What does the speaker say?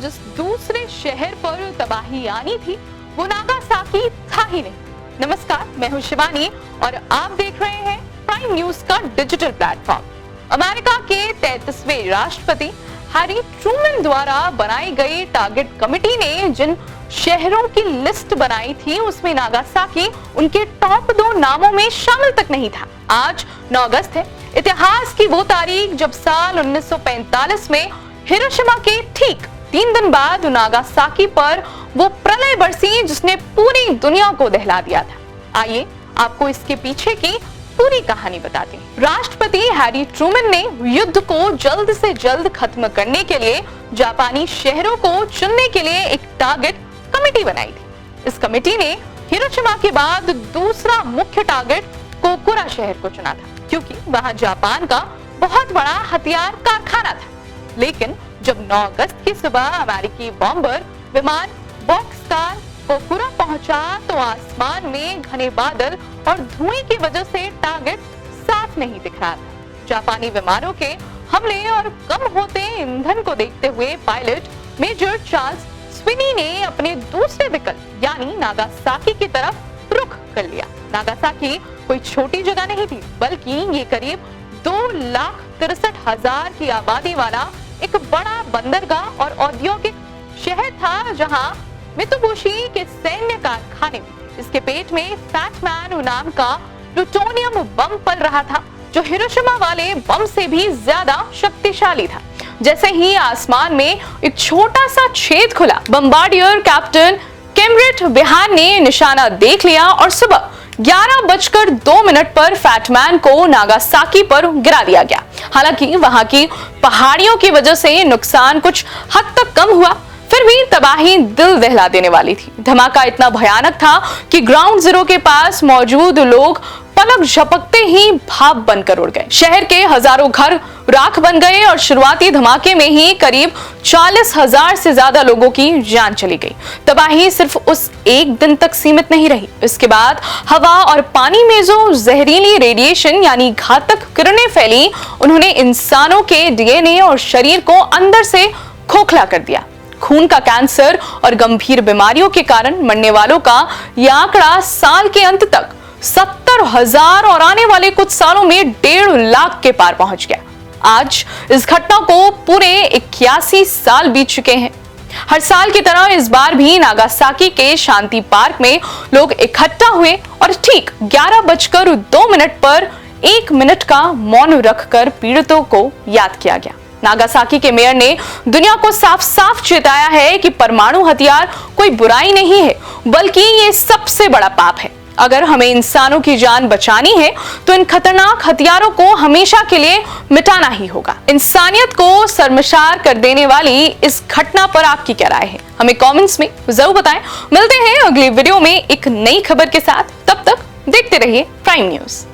जिस दूसरे शहर पर तबाही आनी थी वो नागासाकी था ही नहीं। नमस्कार, मैं हूं शिवानी और आप देख रहे हैं प्राइम न्यूज का डिजिटल प्लेटफॉर्म। अमेरिका के 33वें राष्ट्रपति हैरी ट्रूमैन द्वारा बनाई गई टारगेट कमेटी ने जिन शहरों की लिस्ट बनाई थी उसमें नागासाकी उनके टॉप 2 नामों में शामिल तक नहीं था। आज 9 अगस्त है, इतिहास की वो तारीख जब साल 1945 में हिरोशिमा के ठीक 3 दिन बाद नागासाकी पर वो प्रलय बरसी जिसने पूरी दुनिया को दहला दिया था। आइए आपको इसके पीछे की पूरी कहानी बताते हैं। राष्ट्रपति हैरी ट्रूमैन ने युद्ध को जल्द से जल्द खत्म करने के लिए जापानी शहरों को चुनने के लिए एक टारगेट कमेटी बनाई थी। इस कमेटी ने हिरोशिमा के बाद दूसरा मुख्य टारगेट कोकुरा शहर को चुना था, क्योंकि वहां जापान का बहुत बड़ा हथियार कारखाना था। लेकिन जब 9 अगस्त की सुबह अमेरिकी बॉम्बर विमान बॉक्सकार कोकुरा पहुंचा तो आसमान में घने बादल और धुएं की वजह से टारगेट साफ नहीं दिख रहा था। जापानी विमानों के हमले और कम होते ईंधन को देखते हुए पायलट मेजर चार्ल्स स्विनी ने अपने दूसरे विकल्प यानी नागासाकी की तरफ रुख कर लिया। नागासाकी कोई छोटी जगह नहीं थी, बल्कि ये करीब 2,63,000 की आबादी वाला एक बड़ा बंदरगाह और औद्योगिक शहर था, जहां मित्सुबिशी के सैन्य कारखाने में इसके पेट में फैटमैन नाम का प्लूटोनियम बम पल रहा था, जो हिरोशिमा वाले बम से भी ज्यादा शक्तिशाली था। जैसे ही आसमान में एक छोटा सा छेद खुला, बम्बार्डियर कैप्टन कैम्ब्रिट बिहान ने निशाना देख लिया और सुबह 11:02 पर फैटमैन को नागासाकी पर गिरा दिया गया। हालांकि वहां की पहाड़ियों की वजह से नुकसान कुछ हद तक कम हुआ, फिर भी तबाही दिल दहला देने वाली थी। धमाका इतना भयानक था कि ग्राउंड जीरो के पास मौजूद लोग पलक झपकते ही भाप बनकर उड़ गए। शहर के हजारों घर राख बन गए और शुरुआती धमाके में ही करीब 40,000 से ज्यादा लोगों की जान चली गई। तबाही सिर्फ उस एक दिन तक सीमित नहीं रही। इसके बाद हवा और पानी में जो जहरीली रेडिएशन यानी घातक किरणें फैली, उन्होंने इंसानों के डीएनए और शरीर को अंदर से खोखला कर दिया। खून का कैंसर और गंभीर बीमारियों के कारण मरने वालों का यह आंकड़ा साल के अंत तक 70,000 और आने वाले कुछ सालों में 1.5 लाख के पार पहुंच गया। आज इस घटना को पूरे 81 साल बीत चुके हैं। हर साल की तरह इस बार भी नागासाकी के शांति पार्क में लोग इकट्ठा हुए और ठीक 11:02 पर 1 मिनट का मौन रखकर पीड़ितों को याद किया गया। नागासाकी के मेयर ने दुनिया को साफ साफ चेताया है कि परमाणु हथियार कोई बुराई नहीं है, बल्कि ये सबसे बड़ा पाप है। अगर हमें इंसानों की जान बचानी है तो इन खतरनाक हथियारों को हमेशा के लिए मिटाना ही होगा। इंसानियत को शर्मसार कर देने वाली इस घटना पर आपकी क्या राय है, हमें कमेंट्स में जरूर बताएं। मिलते हैं अगली वीडियो में एक नई खबर के साथ, तब तक देखते रहिए प्राइम न्यूज।